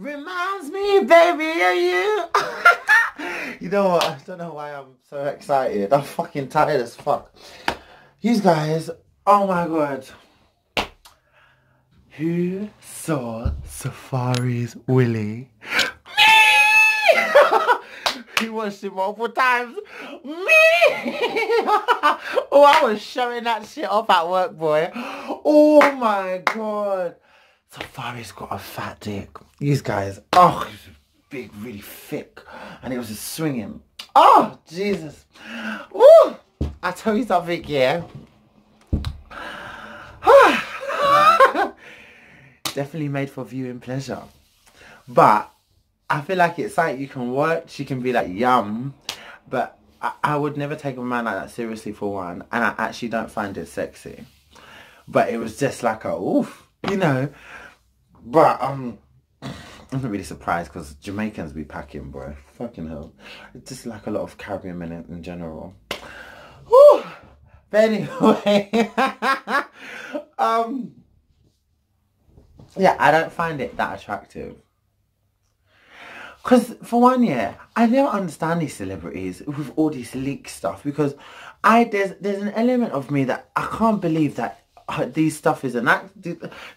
reminds me, baby, of you. You know what? I don't know why I'm so excited. I'm fucking tired as fuck. You guys, oh my god. Who saw Safari's Willy? Me! He watched it multiple times. Me! Oh, I was showing that shit off at work, boy. Oh my god. Safari's got a fat dick. These guys, oh, he was big, really thick. And it was just swinging. Oh, Jesus. Woo! I tell you something, yeah. Definitely made for viewing pleasure. But I feel like it's like you can watch, you can be like, yum. But I would never take a man like that seriously, for one. And I actually don't find it sexy. But it was just like a oof, you know. But I'm not really surprised because Jamaicans be packing, bro. Fucking hell. It's just like a lot of Caribbean men in general. Whew. But anyway, yeah, I don't find it that attractive. Because for one, yeah, I never understand these celebrities with all this leak stuff, because there's an element of me that I can't believe that these stuff is an act.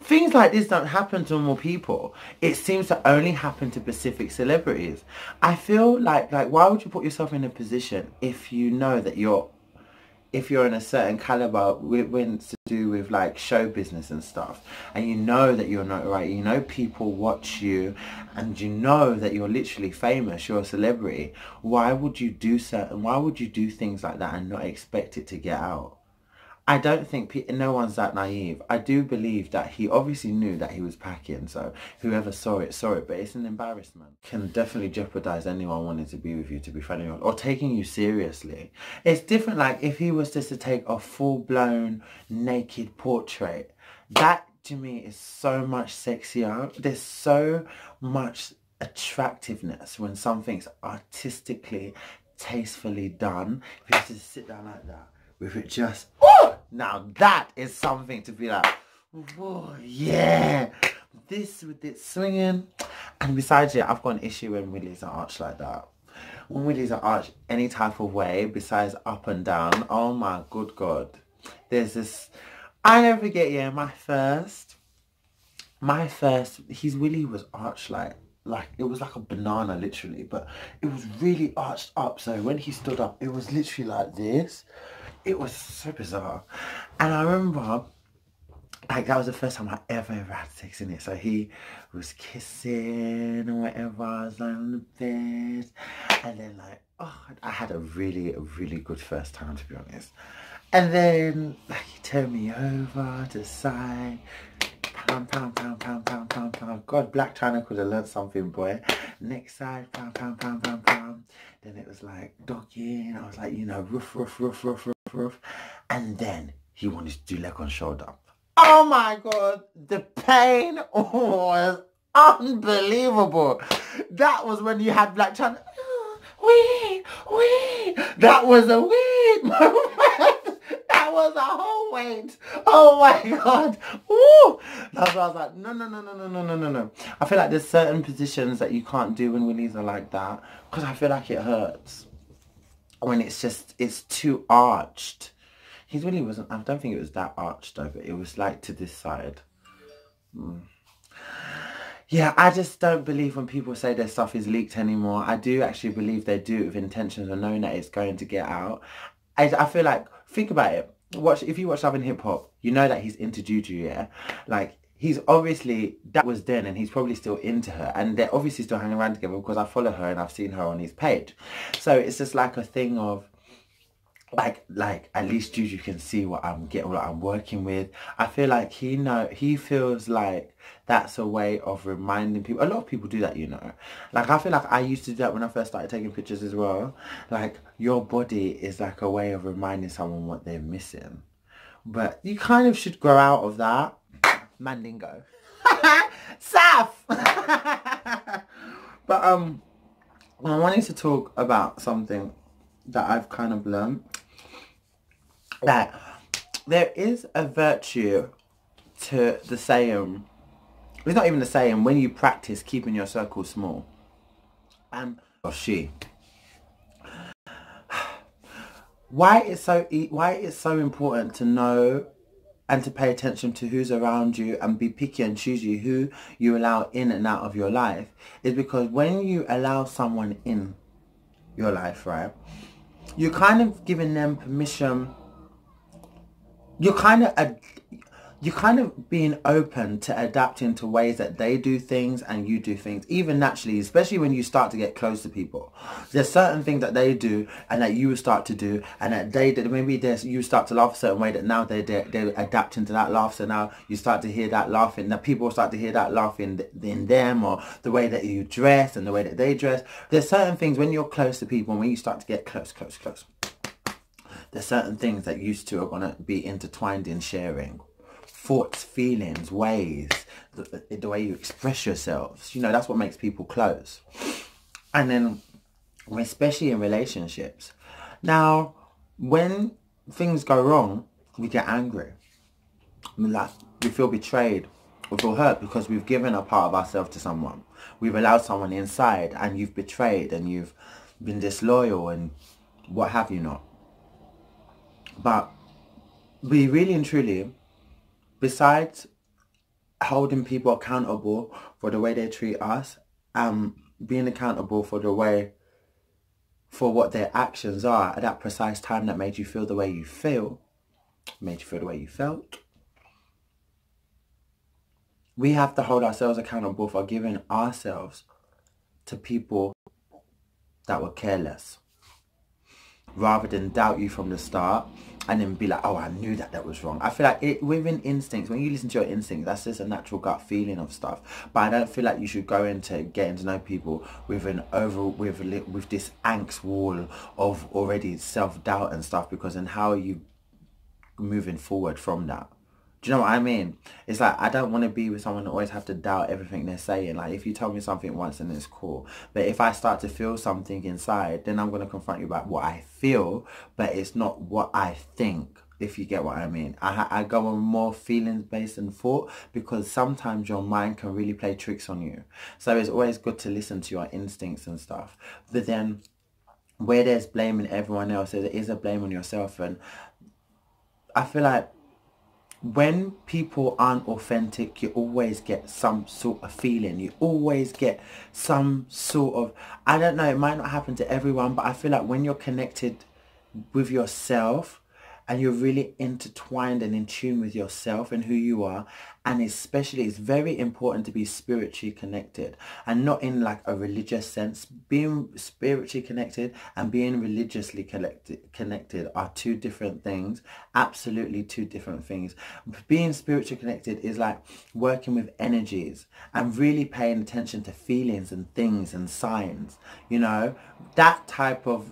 Things like this don't happen to normal people. It seems to only happen to specific celebrities. I feel like why would you put yourself in a position if you know that you're in a certain caliber when it's to do with like show business and stuff, and you know that you're not right, you know people watch you, and you know that you're literally famous, you're a celebrity, why would you do things like that and not expect it to get out? I don't think no one's that naive. I do believe that he obviously knew that he was packing, so whoever saw it, but it's an embarrassment. Can definitely jeopardize anyone wanting to be with you, to be friendly, or taking you seriously. It's different like if he was just to take a full-blown naked portrait. That to me is so much sexier. There's so much attractiveness when something's artistically, tastefully done. If you just sit down like that, with it just, oh, now that is something to be like, oh yeah, this with it swinging. And besides it, I've got an issue when willies are arched like that. When willies are arched any type of way besides up and down, oh my good god. There's this, I never forget, yeah, my first, his willy was arched like it was like a banana literally, but it was really arched up, so when he stood up it was literally like this. It was so bizarre. And I remember, like, that was the first time I ever had sex in it. So he was kissing or whatever. I was lying on the bed. And then, like, oh, I had a really good first time, to be honest. And then, like, he turned me over to the side. Pound, pound, pound, pound, pound, pound, pound. God, Black China could have learned something, boy. Next side, pound, pound, pound, pound, pound. Then it was like doggy. I was like, you know, roof. And then he wanted to do leg on shoulder. Oh my god, the pain was unbelievable. That was when you had Black China. Wee. That was a weed moment. That was a whole weight. Oh my god. Woo. That's why I was like, no. I feel like there's certain positions that you can't do when willies are like that, because I feel like it hurts when it's too arched. His willy wasn't, I don't think it was that arched though, but it was like to this side. Yeah, I just don't believe when people say their stuff is leaked anymore. I do actually believe they do it with intentions of knowing that it's going to get out. I feel like, think about it. If you watch Love and Hip Hop, you know that he's into Juju, yeah? Like, he's obviously, that was then, and he's probably still into her, and they're obviously still hanging around together because I follow her and I've seen her on his page. So it's just like a thing of, like at least Juju can see what I'm getting, what I'm working with. I feel like he feels like that's a way of reminding people. A lot of people do that, you know. Like, I feel like I used to do that when I first started taking pictures as well. Like, your body is like a way of reminding someone what they're missing. But you kind of should grow out of that. Mandingo. Saf! But I wanted to talk about something that I've kind of learned. That there is a virtue to the saying, it's not even a saying, when you practice keeping your circle small. Or she. Why it's so important to know and to pay attention to who's around you and be picky and choosy who you allow in and out of your life is because when you allow someone in your life, right, you're kind of giving them permission. You're kind of being open to adapting to ways that they do things and you do things, even naturally, especially when you start to get close to people. There's certain things that they do and that you will start to do, and that you start to laugh a certain way that now they're adapting to that laugh. So now you start to hear that laughing, that people start to hear that laughing in them, or the way that you dress and the way that they dress. There's certain things when you're close to people, and when you start to get close, there's certain things that used to are going to be intertwined in sharing. Thoughts, feelings, ways, the way you express yourselves. You know, that's what makes people close. And then, especially in relationships. Now, when things go wrong, we get angry. Like, we feel betrayed. We feel hurt because we've given a part of ourselves to someone. We've allowed someone inside, and you've betrayed, and you've been disloyal, and what have you not. But we really and truly, besides holding people accountable for the way they treat us, being accountable for what their actions are at that precise time that made you feel the way you feel, made you feel the way you felt, we have to hold ourselves accountable for giving ourselves to people that were careless, rather than doubt you from the start and then be like, oh, I knew that was wrong. I feel like within instincts, when you listen to your instincts, that's just a natural gut feeling of stuff. But I don't feel like you should go into getting to know people with this angst wall of already self-doubt and stuff, because then how are you moving forward from that? Do you know what I mean? It's like, I don't want to be with someone that always have to doubt everything they're saying. Like, if you tell me something once, then it's cool. But if I start to feel something inside, then I'm going to confront you about what I feel, but it's not what I think, if you get what I mean. I go on more feelings based than thought, because sometimes your mind can really play tricks on you. So it's always good to listen to your instincts and stuff. But then where there's blaming everyone else, there is a blame on yourself. And I feel like when people aren't authentic, you always get some sort of feeling. You always get some sort of, I don't know, it might not happen to everyone, but I feel like when you're connected with yourself and you're really intertwined and in tune with yourself and who you are, and especially it's very important to be spiritually connected, and not in like a religious sense. Being spiritually connected and being religiously connected are two different things. Absolutely two different things. Being spiritually connected is like working with energies and really paying attention to feelings and things and signs, you know, that type of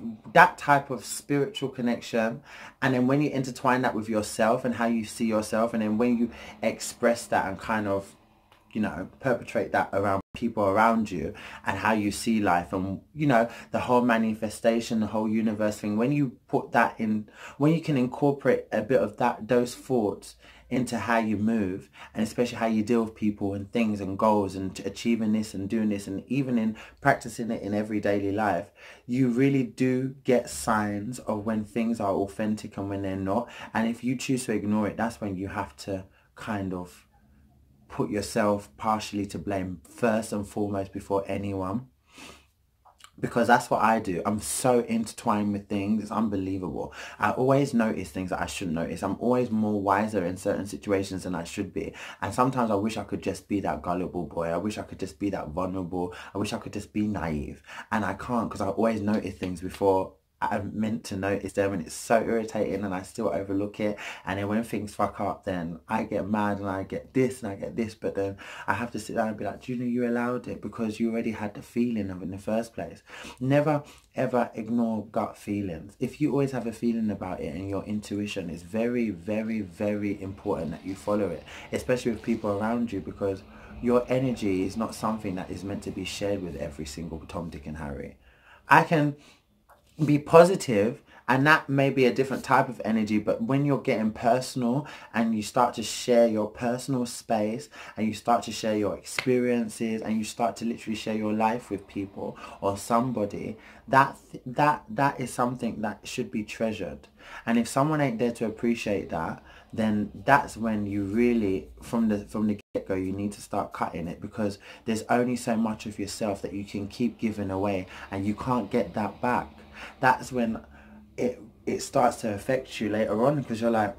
spiritual connection. And then when you intertwine that with yourself and how you see yourself, and then when you express that and kind of, you know, perpetrate that around people around you and how you see life, and, you know, the whole manifestation, the whole universe thing, when you put that in, when you can incorporate a bit of those thoughts into how you move, and especially how you deal with people and things and goals and achieving this and doing this, and even in practicing it in every daily life, you really do get signs of when things are authentic and when they're not. And if you choose to ignore it, that's when you have to kind of put yourself partially to blame first and foremost before anyone. Because that's what I do. I'm so intertwined with things. It's unbelievable. I always notice things that I shouldn't notice. I'm always more wiser in certain situations than I should be. And sometimes I wish I could just be that gullible boy. I wish I could just be that vulnerable. I wish I could just be naive. And I can't, because I always notice things before I'm meant to notice them, and it's so irritating, and I still overlook it. And then when things fuck up, then I get mad and I get this and I get this, but then I have to sit down and be like, do you know you allowed it because you already had the feeling of it in the first place. Never ever ignore gut feelings. If you always have a feeling about it, and your intuition, is very, very, very important that you follow it, especially with people around you, because your energy is not something that is meant to be shared with every single Tom, Dick and Harry. I can be positive And that may be a different type of energy, but when you're getting personal and you start to share your personal space and you start to share your experiences and you start to literally share your life with people or somebody, that is something that should be treasured. And if someone ain't there to appreciate that, then that's when you really, from the get-go, you need to start cutting it, because there's only so much of yourself that you can keep giving away and you can't get that back. That's when it starts to affect you later on, because you're like,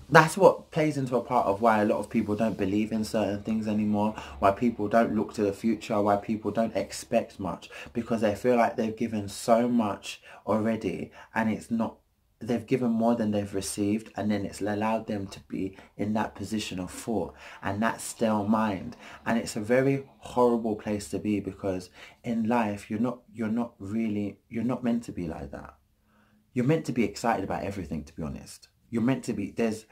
that's what plays into a part of why a lot of people don't believe in certain things anymore, why people don't look to the future, why people don't expect much, because they feel like they've given so much already and it's not, they've given more than they've received, and then it's allowed them to be in that position of thought and that stale mind. And it's a very horrible place to be, because in life you're not meant to be like that. You're meant to be excited about everything, to be honest. You're meant to be, there's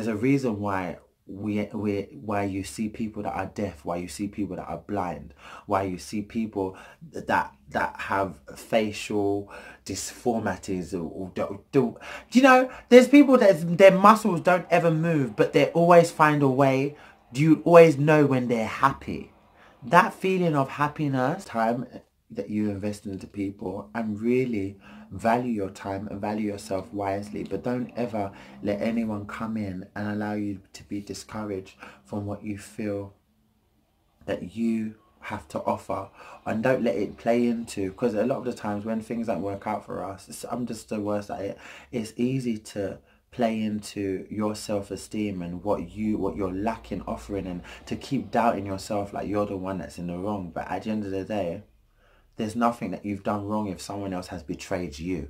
a reason why why you see people that are deaf, why you see people that are blind, why you see people that have facial deformities, or do you know, there's people that their muscles don't ever move, but they always find a way. You always know when they're happy. That feeling of happiness, time that you invest into people, and really value your time and value yourself wisely, but don't ever let anyone come in and allow you to be discouraged from what you feel that you have to offer, and don't let it play into, because a lot of the times when things don't work out for us, I'm just the worst at it, it's easy to play into your self-esteem and what you're lacking offering, and to keep doubting yourself like you're the one that's in the wrong. But at the end of the day, there's nothing that you've done wrong if someone else has betrayed you.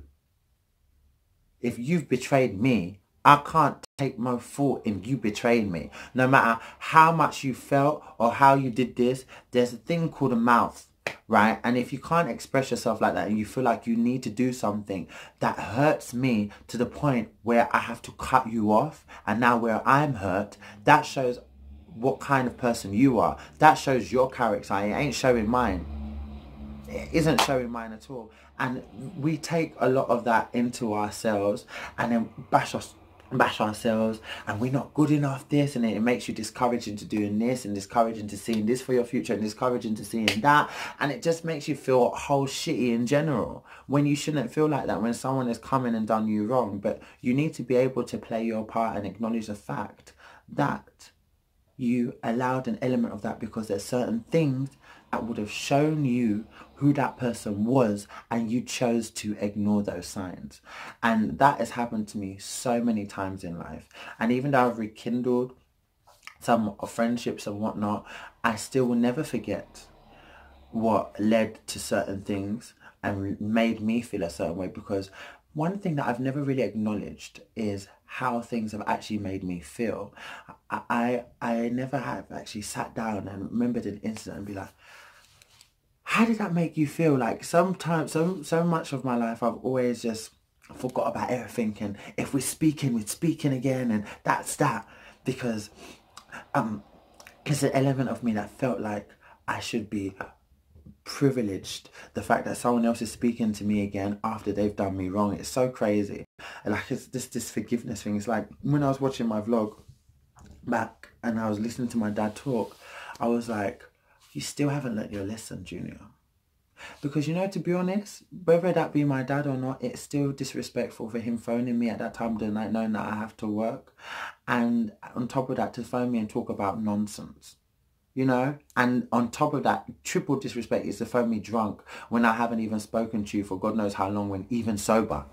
If you've betrayed me, I can't take no fault in you betraying me. No matter how much you felt or how you did this, there's a thing called a mouth, right? And if you can't express yourself like that and you feel like you need to do something that hurts me to the point where I have to cut you off, and now where I'm hurt, that shows what kind of person you are. That shows your character. It ain't showing mine. It isn't showing mine at all. And we take a lot of that into ourselves and then bash ourselves, and we're not good enough this, and it makes you discouraged into doing this, and discouraged into seeing this for your future, and discouraged into seeing that, and it just makes you feel whole shitty in general, when you shouldn't feel like that when someone has come in and done you wrong. But you need to be able to play your part and acknowledge the fact that you allowed an element of that, because there's certain things that would have shown you who that person was, and you chose to ignore those signs. And that has happened to me so many times in life. And even though I've rekindled some friendships and whatnot, I still will never forget what led to certain things and made me feel a certain way, because one thing that I've never really acknowledged is how things have actually made me feel. I never have actually sat down and remembered an incident and be like, how did that make you feel? Like sometimes, so much of my life, I've always just forgot about everything. And if we're speaking again, and that's that. Because there's an element of me that felt like I should be privileged. The fact that someone else is speaking to me again after they've done me wrong, it's so crazy. And like, it's this forgiveness thing. It's like when I was watching my vlog back and I was listening to my dad talk, I was like, you still haven't learnt your lesson, Junior. Because, you know, to be honest, whether that be my dad or not, it's still disrespectful for him phoning me at that time of the night knowing that I have to work, and on top of that to phone me and talk about nonsense. You know, and on top of that, triple disrespect is to phone me drunk when I haven't even spoken to you for God knows how long, when even sober.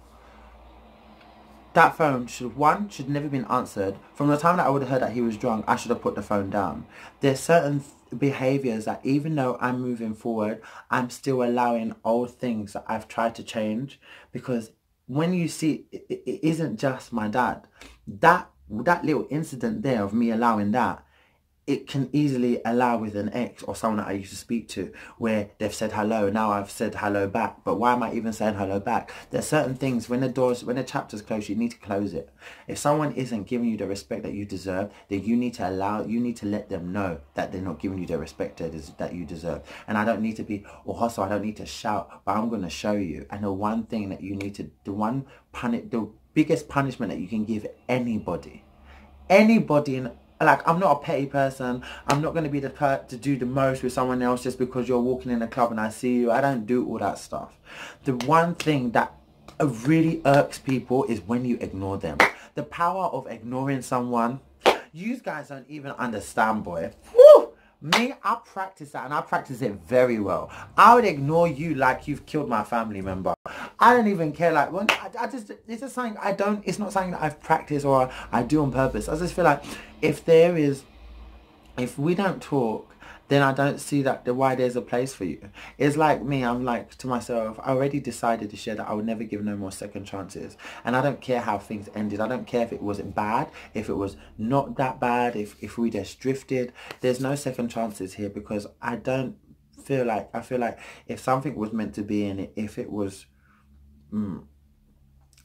That phone should never been answered. From the time that I would have heard that he was drunk, I should have put the phone down. There's certain behaviours that even though I'm moving forward, I'm still allowing old things that I've tried to change. Because when you see, it isn't just my dad. That little incident there of me allowing that, it can easily allow with an ex or someone that I used to speak to where they've said hello, now I've said hello back, but why am I even saying hello back? There's certain things, when the chapter's closed, you need to close it. If someone isn't giving you the respect that you deserve, then you need to let them know that they're not giving you the respect that you deserve. And I don't need to be or hostile, I don't need to shout, but I'm going to show you. And the one thing that you need to, the biggest punishment that you can give anybody in, like, I'm not a petty person. I'm not going to be to do the most with someone else just because you're walking in a club and I see you. I don't do all that stuff. The one thing that really irks people is when you ignore them. The power of ignoring someone, you guys don't even understand, boy. Woo! Me, I practice that, and I practice it very well. I would ignore you like you've killed my family member. I don't even care. Like, when I just, it's just something it's not something that I've practiced or I do on purpose. I just feel like if we don't talk, then I don't see why there's a place for you. It's like me, I'm like to myself, I already decided this year that I would never give no more second chances. And I don't care how things ended. I don't care if it wasn't bad, if it was not that bad, if we just drifted. There's no second chances here because I feel like if something was meant to be in it, if it was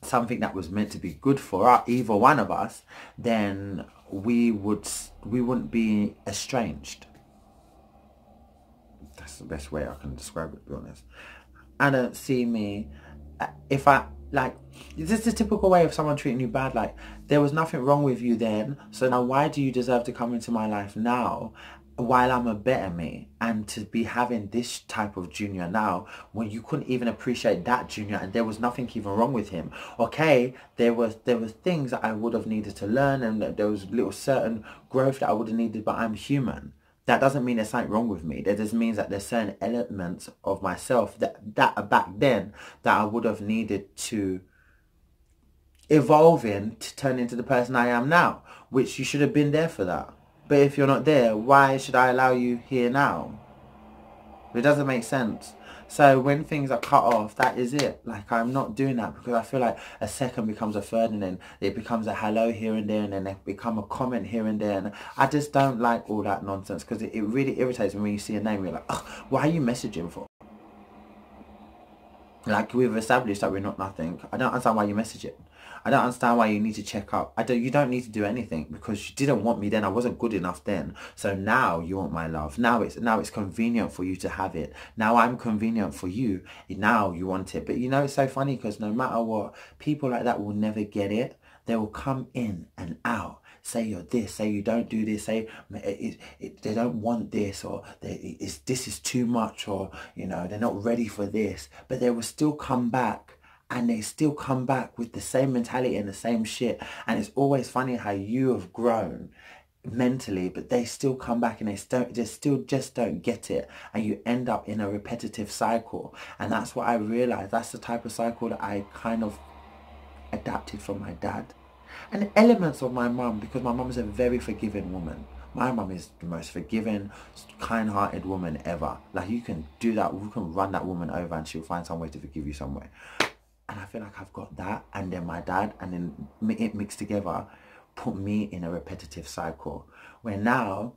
something that was meant to be good for either one of us, then we wouldn't be estranged. That's the best way I can describe it, to be honest. I don't see me, if I, like, this is the typical way of someone treating you bad. Like, there was nothing wrong with you then, so now why do you deserve to come into my life now while I'm a better me, and to be having this type of junior now when you couldn't even appreciate that junior and there was nothing even wrong with him? Okay, there was things that I would have needed to learn, and there was little certain growth that I would have needed, but I'm human. That doesn't mean there's something wrong with me. That just means that there's certain elements of myself that back then that I would have needed to evolve in to turn into the person I am now, which you should have been there for that. But if you're not there, why should I allow you here now? It doesn't make sense. So when things are cut off, that is it. Like, I'm not doing that because I feel like a second becomes a third, and then it becomes a hello here and there, and then it become a comment here and there. And I just don't like all that nonsense because it really irritates me when you see a name, you're like, oh, why are you messaging for? Like, we've established that we're not nothing. I don't understand why you message it. I don't understand why you need to check up. You don't need to do anything because you didn't want me then. I wasn't good enough then. So now you want my love. Now it's convenient for you to have it. Now I'm convenient for you. Now you want it. But you know, it's so funny because no matter what, people like that will never get it. They will come in and out. Say you're this, say you don't do this, say they don't want this, or this is too much, or, you know, they're not ready for this. But they will still come back. And they still come back with the same mentality and the same shit. And it's always funny how you have grown mentally, but they still come back and they just don't get it. And you end up in a repetitive cycle. And that's what I realized. That's the type of cycle that I kind of adapted from my dad. And elements of my mum, because my mum is a very forgiving woman. My mum is the most forgiving, kind-hearted woman ever. Like, you can do that, you can run that woman over and she'll find some way to forgive you somewhere. And I feel like I've got that, and then my dad, and then it mixed together put me in a repetitive cycle. Where now,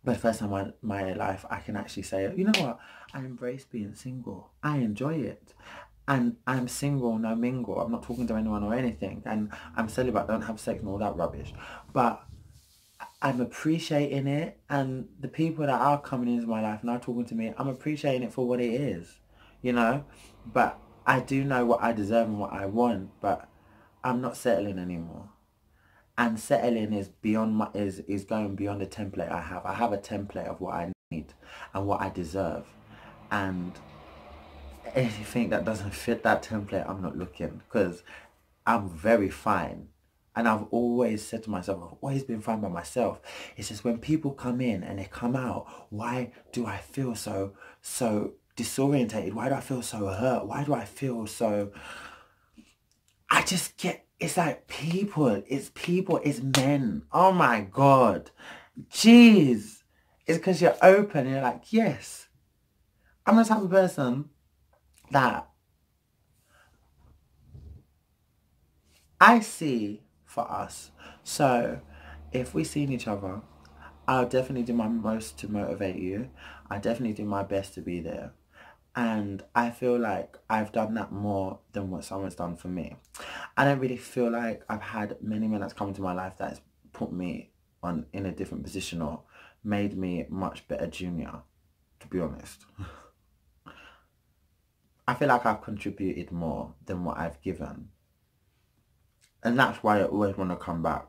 for the first time in my life, I can actually say, you know what, I embrace being single. I enjoy it. And I'm single, no mingle. I'm not talking to anyone or anything. And I'm celibate, don't have sex and all that rubbish. But I'm appreciating it, and the people that are coming into my life and are talking to me, I'm appreciating it for what it is, you know. But I do know what I deserve and what I want, but I'm not settling anymore. And settling is beyond is going beyond the template I have. I have a template of what I need and what I deserve. And anything that doesn't fit that template, I'm not looking, because I'm very fine. And I've always said to myself, I've always been fine by myself. It's just when people come in and they come out, why do I feel so disorientated? Why do I feel so hurt? Why do I feel so... I just get... It's like it's men. Oh my God. Jeez. It's because you're open and you're like, yes. I'm the type of person that I see for us. So if we seen each other I'll definitely do my most to motivate you. I definitely do my best to be there. And I feel like I've done that more than what someone's done for me. I don't really feel like I've had many men that's come into my life that's put me on in a different position or made me much better junior, to be honest. I feel like I've contributed more than what I've given. And that's why I always want to come back.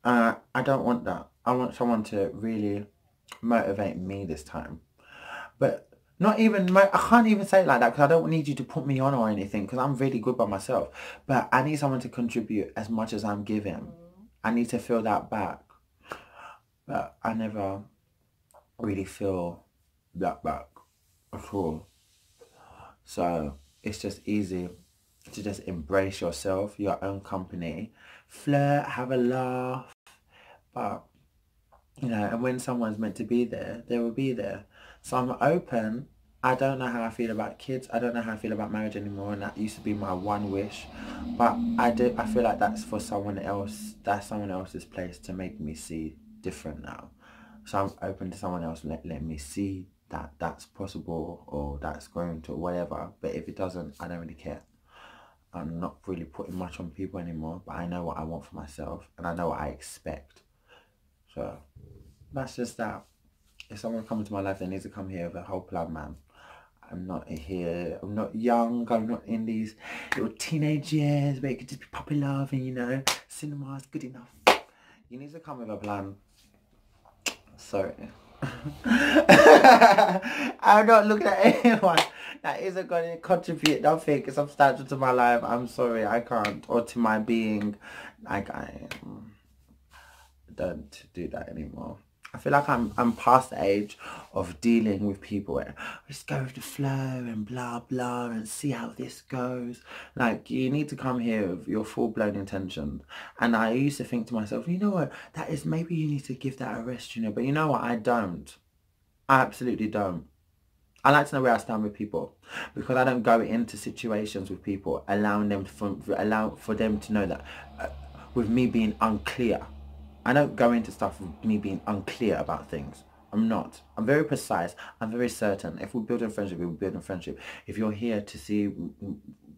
I don't want that. I want someone to really motivate me this time. But not even, I can't even say it like that because I don't need you to put me on or anything because I'm really good by myself. But I need someone to contribute as much as I'm giving. I need to feel that back. But I never really feel that back at all. So it's just easy to just embrace yourself, your own company, flirt, have a laugh. But, you know, and when someone's meant to be there, they will be there. So I'm open. I don't know how I feel about kids. I don't know how I feel about marriage anymore. And that used to be my one wish. But I feel like that's for someone else. That's someone else's place to make me see different now. So I'm open to someone else let me see that that's possible or that's going to whatever. But if it doesn't, I don't really care. I'm not really putting much on people anymore. But I know what I want for myself. And I know what I expect. So that's just that. If someone comes into my life, they need to come here with a whole plan, man. I'm not here. I'm not young. I'm not in these little teenage years where you could just be puppy love and, you know, cinema is good enough. You need to come with a plan. Sorry. I'm not looking at anyone that isn't going to contribute nothing substantial to my life. I'm sorry, I can't. Or to my being. Like, I don't do that anymore. I feel like I'm past the age of dealing with people where just go with the flow and blah blah and see how this goes. Like, you need to come here with your full-blown intentions. And I used to think to myself, you know what, that is, maybe you need to give that a rest, you know. But you know what, I don't. I absolutely don't. I like to know where I stand with people because I don't go into situations with people allowing them for them to know that with me being unclear. I don't go into stuff with me being unclear about things. I'm not. I'm very precise. I'm very certain. If we're building friendship, we're building friendship. If you're here to see,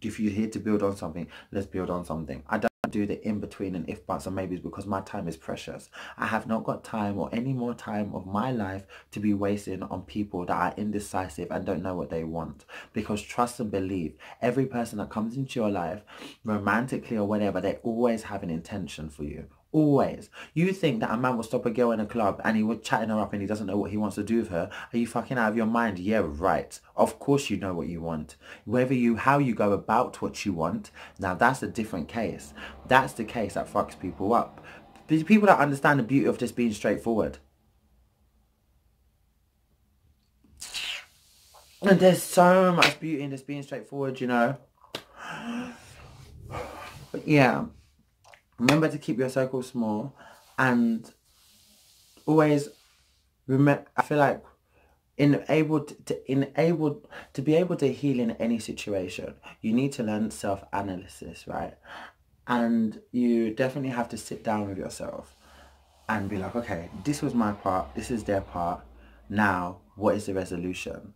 if you're here to build on something, let's build on something. I don't do the in-between and if, buts and maybes because my time is precious. I have not got time or any more time of my life to be wasting on people that are indecisive and don't know what they want. Because trust and believe, every person that comes into your life, romantically or whatever, they always have an intention for you. Always. You think that a man will stop a girl in a club and he would chatting her up and he doesn't know what he wants to do with her? Are you fucking out of your mind? Yeah, right. Of course you know what you want. How you go about what you want, now that's a different case. That's the case that fucks people up. People don't understand the beauty of just being straightforward. And there's so much beauty in just being straightforward, you know. But yeah. Remember to keep your circle small and always remember, I feel like to be able to heal in any situation, you need to learn self-analysis, right? And you definitely have to sit down with yourself and be like, okay, this was my part, this is their part. Now, what is the resolution?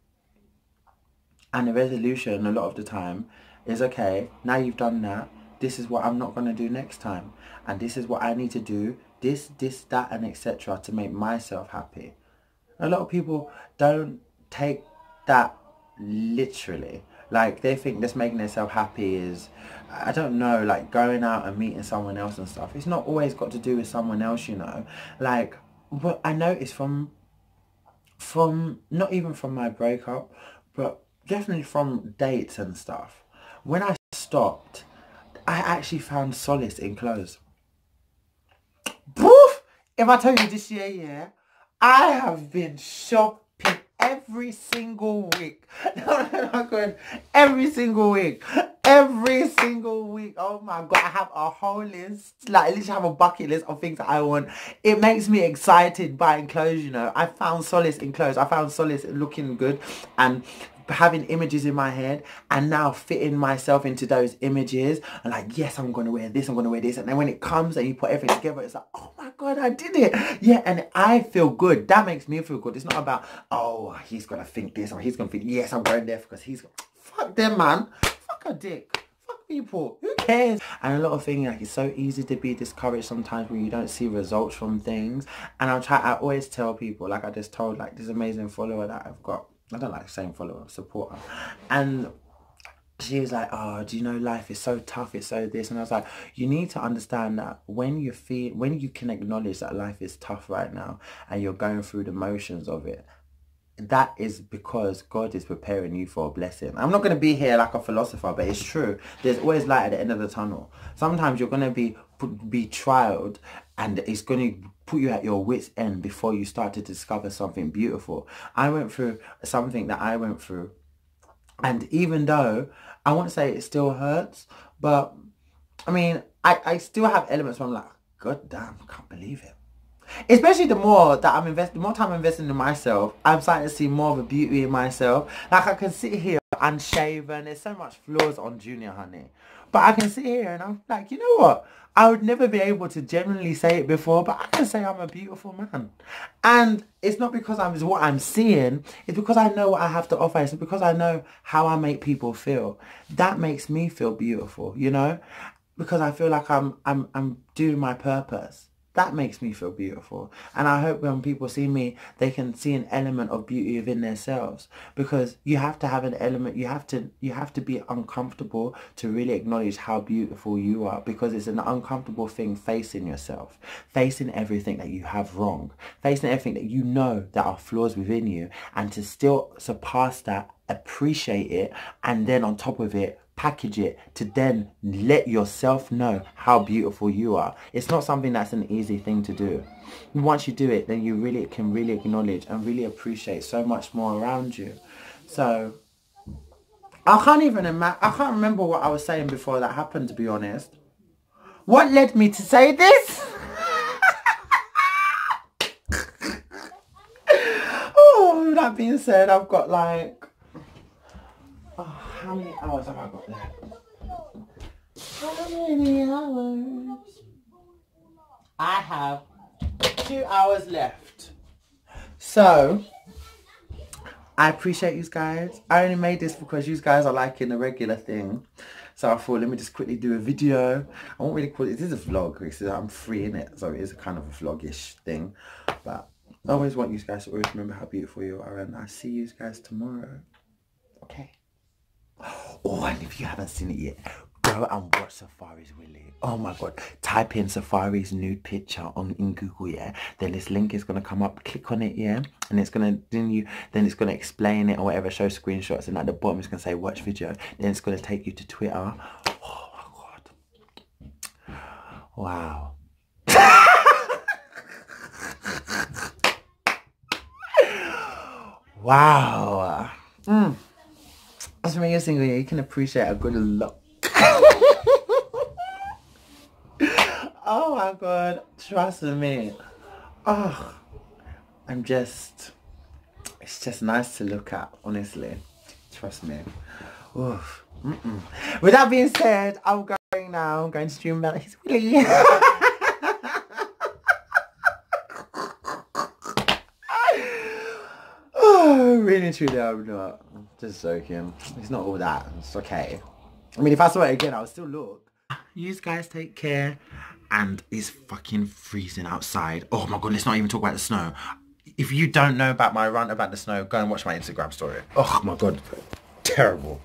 And the resolution a lot of the time is, okay, now you've done that. This is what I'm not going to do next time. And this is what I need to do. This, that, and etc. to make myself happy. A lot of people don't take that literally. Like, they think just making themselves happy is, I don't know, like going out and meeting someone else and stuff. It's not always got to do with someone else, you know. Like, what I noticed from not even from my breakup, but definitely from dates and stuff. When I stopped, I actually found solace in clothes. Poof! If I tell you this year, yeah, I have been shopping every single week. Every single week. Every single week. Oh my God, I have a whole list. Like, I literally have a bucket list of things that I want. It makes me excited buying clothes, you know. I found solace in clothes. I found solace in looking good and having images in my head and now fitting myself into those images and like, yes, I'm going to wear this, I'm going to wear this. And then when it comes and you put everything together, it's like, oh my God, I did it. Yeah, and I feel good. That makes me feel good. It's not about, oh, he's going to think this or he's going to think, yes, I'm going there because he's, fuck them, man. Fuck a dick. Fuck people. Who cares? And a lot of things, like, it's so easy to be discouraged sometimes when you don't see results from things. And I always tell people, like I just told like this amazing follower that I've got. I don't like saying follower, supporter. And she was like, oh, do you know life is so tough, it's so this. And I was like, you need to understand that when you can acknowledge that life is tough right now and you're going through the motions of it, that is because God is preparing you for a blessing. I'm not going to be here like a philosopher, but it's true. There's always light at the end of the tunnel. Sometimes you're going to be trialed and it's going to put you at your wit's end before you start to discover something beautiful. I went through something that I went through, and even though I won't say it still hurts, but I mean, I still have elements where I'm like, God damn, I can't believe it. Especially the more that the more time I'm investing in myself, I'm starting to see more of a beauty in myself. Like I can sit here unshaven. There's so much flaws on Junior, honey. But I can sit here and I'm like, you know what? I would never be able to genuinely say it before, but I can say I'm a beautiful man. And it's not because it's what I'm seeing. It's because I know what I have to offer. It's because I know how I make people feel. That makes me feel beautiful, you know? Because I feel like I'm doing my purpose. That makes me feel beautiful. And I hope when people see me, they can see an element of beauty within themselves. Because you have to have an element, you have to be uncomfortable to really acknowledge how beautiful you are. Because it's an uncomfortable thing facing yourself. Facing everything that you have wrong. Facing everything that you know that are flaws within you. And to still surpass that, appreciate it, and then on top of it, package it to then let yourself know how beautiful you are. It's not something that's an easy thing to do. Once you do it, then you really can really acknowledge and really appreciate so much more around you. So I can't remember what I was saying before that happened, to be honest. What led me to say this? Oh, that being said, I've got like, how many hours have I got left? How many hours? I have 2 hours left. So, I appreciate you guys. I only made this because you guys are liking the regular thing. So I thought, let me just quickly do a video. I won't really call it, this is a vlog because I'm free in it. So it is a kind of a vlog-ish thing. But I always want you guys to always remember how beautiful you are. And I'll see you guys tomorrow. Okay. Oh, and if you haven't seen it yet, go and watch SAFAREE'S Willie. Oh my God. Type in SAFAREE'S nude picture in Google, yeah. Then this link is gonna come up. Click on it, yeah. And it's gonna then it's gonna explain it or whatever, show screenshots, and at the bottom it's gonna say watch video. Then it's gonna take you to Twitter. Oh my God. Wow. Wow. That's when you're single, yeah, you can appreciate a good look. Oh my God, trust me. Oh, it's just nice to look at, honestly. Trust me. Oof. With that being said, I'm going now. I'm going to stream about his Willie. Really, truly, I'm not. I'm just joking. It's not all that. It's okay. I mean, if I saw it again, I would still look. You guys take care. And it's fucking freezing outside. Oh my God, let's not even talk about the snow. If you don't know about my rant about the snow, go and watch my Instagram story. Oh my God, terrible.